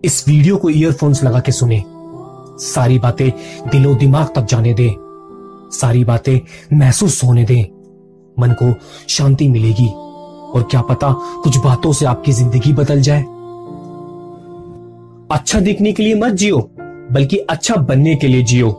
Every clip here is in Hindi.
इस वीडियो को ईयरफोन्स लगा के सुने। सारी बातें दिलो दिमाग तक जाने दे, सारी बातें महसूस होने दे। मन को शांति मिलेगी और क्या पता कुछ बातों से आपकी जिंदगी बदल जाए। अच्छा दिखने के लिए मत जियो, बल्कि अच्छा बनने के लिए जियो।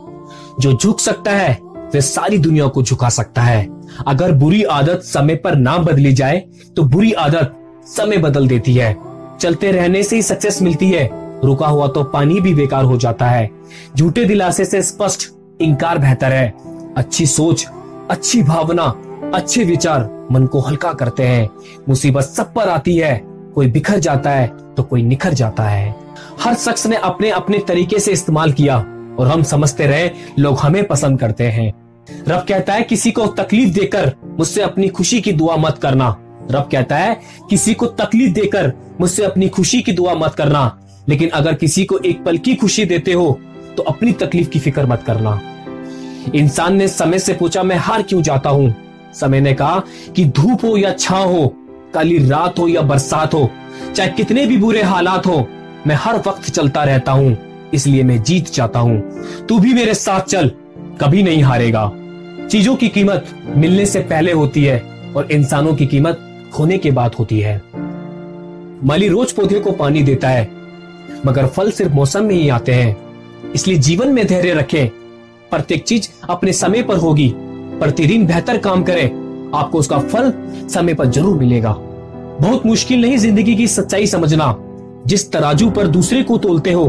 जो झुक सकता है वह सारी दुनिया को झुका सकता है। अगर बुरी आदत समय पर ना बदली जाए तो बुरी आदत समय बदल देती है। चलते रहने से ही सक्सेस मिलती है, रुका हुआ तो पानी भी बेकार हो जाता है। झूठे दिलासे से स्पष्ट इनकार बेहतर है। अच्छी सोच, अच्छी भावना, अच्छे विचार मन को हल्का करते हैं। मुसीबत सब पर आती है, कोई बिखर जाता है तो कोई निखर जाता है। हर शख्स ने अपने अपने तरीके से इस्तेमाल किया और हम समझते रहे लोग हमें पसंद करते हैं। रब कहता है किसी को तकलीफ देकर मुझसे अपनी खुशी की दुआ मत करना। रब कहता है किसी को तकलीफ देकर मुझसे अपनी खुशी की दुआ मत करना, लेकिन अगर किसी को एक पल की खुशी देते हो तो अपनी तकलीफ की फिक्र मत करना। इंसान ने समय से पूछा मैं हार क्यों जाता हूं। समय ने कहा कि धूप हो या छांव हो, काली रात हो या बरसात हो, चाहे कितने भी बुरे हालात हो, मैं हर वक्त चलता रहता हूं, इसलिए मैं जीत जाता हूं। तू भी मेरे साथ चल, कभी नहीं हारेगा। चीजों की कीमत मिलने से पहले होती है और इंसानों की कीमत खोने के बाद होती है। माली रोज पौधे को पानी देता है, मगर फल सिर्फ मौसम में ही आते हैं। इसलिए जीवन में धैर्य रखें। प्रत्येक चीज अपने समय पर होगी। प्रतिदिन बेहतर काम करें, आपको उसका फल समय पर जरूर मिलेगा। बहुत मुश्किल नहीं जिंदगी की सच्चाई समझना। जिस तराजू पर दूसरे को तोलते हो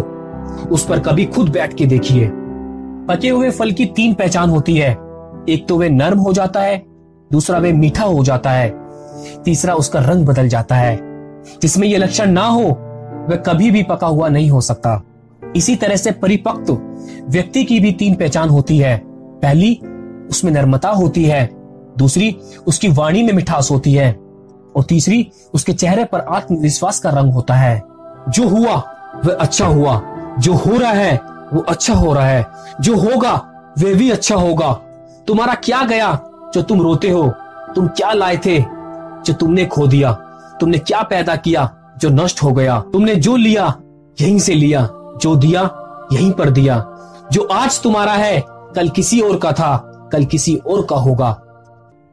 उस पर कभी खुद बैठ के देखिए। पके हुए फल की 3 पहचान होती है। एक तो वे नरम हो जाता है, दूसरा वे मीठा हो जाता है, तीसरा उसका रंग बदल जाता है। जिसमें यह लक्षण ना हो वह कभी भी पका हुआ नहीं हो सकता। इसी तरह से परिपक्व व्यक्ति की भी 3 पहचान होती है। पहली, उसमें नर्मता होती है, दूसरी उसकी वाणी में मिठास होती है और तीसरी उसके चेहरे पर आत्मविश्वास का रंग होता है। जो हुआ वह अच्छा हुआ, जो हो रहा है वो अच्छा हो रहा है, जो होगा वह भी अच्छा होगा। तुम्हारा क्या गया जो तुम रोते हो, तुम क्या लाए थे जो तुमने खो दिया, तुमने क्या पैदा किया जो नष्ट हो गया। तुमने जो लिया यहीं से लिया, जो दिया यहीं पर दिया। जो आज तुम्हारा है कल किसी और का था, कल किसी और का होगा।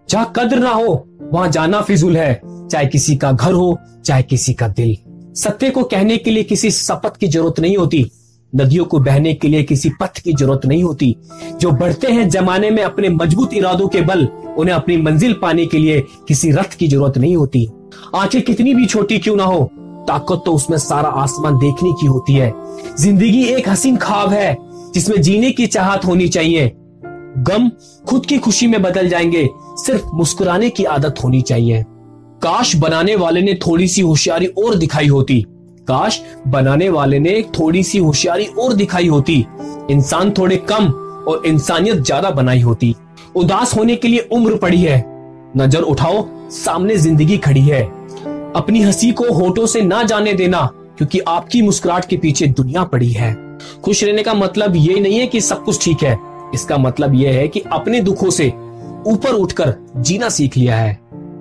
जहां कद्र ना हो वहां जाना फिजूल है, चाहे किसी का घर हो चाहे किसी का दिल। सत्य को कहने के लिए किसी शपथ की जरूरत नहीं होती, नदियों को बहने के लिए किसी पथ की जरूरत नहीं होती। जो बढ़ते हैं जमाने में अपने मजबूत इरादों के बल, उन्हें अपनी मंजिल पाने के लिए किसी रथ की जरूरत नहीं होती। आंखें कितनी भी छोटी क्यों ना हो, ताकत तो उसमें सारा आसमान देखने की होती है। जिंदगी एक हसीन ख्वाब है जिसमें जीने की चाहत होनी चाहिए। गम खुद की खुशी में बदल जाएंगे, सिर्फ मुस्कुराने की आदत होनी चाहिए। काश बनाने वाले ने थोड़ी सी होशियारी और दिखाई होती, काश बनाने वाले ने थोड़ी सी होशियारी और दिखाई होती। इंसान थोड़े कम और इंसानियत ज्यादा बनाई होती। उदास होने के लिए उम्र पड़ी है, नजर उठाओ सामने जिंदगी खड़ी है। अपनी हंसी को होठों से ना जाने देना, क्योंकि आपकी मुस्कुराहट के पीछे दुनिया पड़ी है। खुश रहने का मतलब ये नहीं है कि सब कुछ ठीक है, इसका मतलब यह है कि अपने दुखों से ऊपर उठकर जीना सीख लिया है।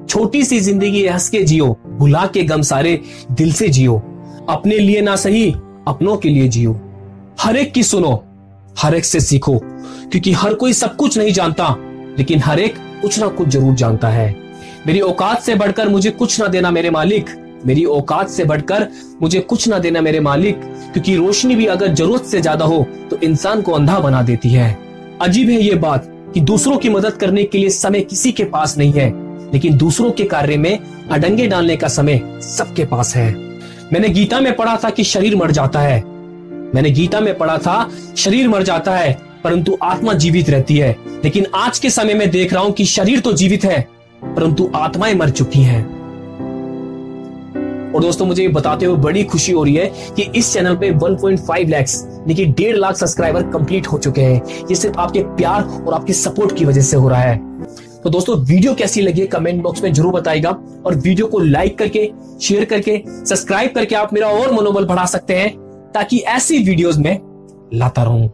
छोटी सी जिंदगी हंस के जियो, भुला के गम सारे दिल से जियो। अपने लिए ना सही अपनों के लिए जियो। हर एक की सुनो, हर एक से सीखो, क्योंकि हर कोई सब कुछ नहीं जानता, लेकिन हर एक कुछ ना कुछ जरूर जानता है। मेरी औकात से बढ़कर मुझे कुछ ना देना मेरे मालिक, मेरी औकात से बढ़कर मुझे कुछ ना देना मेरे मालिक, क्योंकि रोशनी भी अगर जरूरत से ज्यादा हो तो इंसान को अंधा बना देती है। अजीब है ये बात कि दूसरों की मदद करने के लिए समय किसी के पास नहीं है, लेकिन दूसरों के कार्य में अडंगे डालने का समय सबके पास है। मैंने गीता में पढ़ा था कि शरीर मर जाता है, मैंने गीता में पढ़ा था शरीर मर जाता है परंतु आत्मा जीवित रहती है। लेकिन आज के समय में देख रहा हूं कि शरीर तो जीवित है परंतु आत्माएं मर चुकी हैं। और दोस्तों मुझे ये बताते हुए बड़ी खुशी हो रही है कि इस चैनल पे 1.5 लाख यानी कि 1.5 लाख सब्सक्राइबर कंप्लीट हो चुके हैं। ये सिर्फ आपके प्यार और आपके सपोर्ट की वजह से हो रहा है। तो दोस्तों वीडियो कैसी लगी कमेंट बॉक्स में जरूर बताइएगा और वीडियो को लाइक करके, शेयर करके, सब्सक्राइब करके आप मेरा और मनोबल बढ़ा सकते हैं, ताकि ऐसी वीडियोस में लाता रहूं।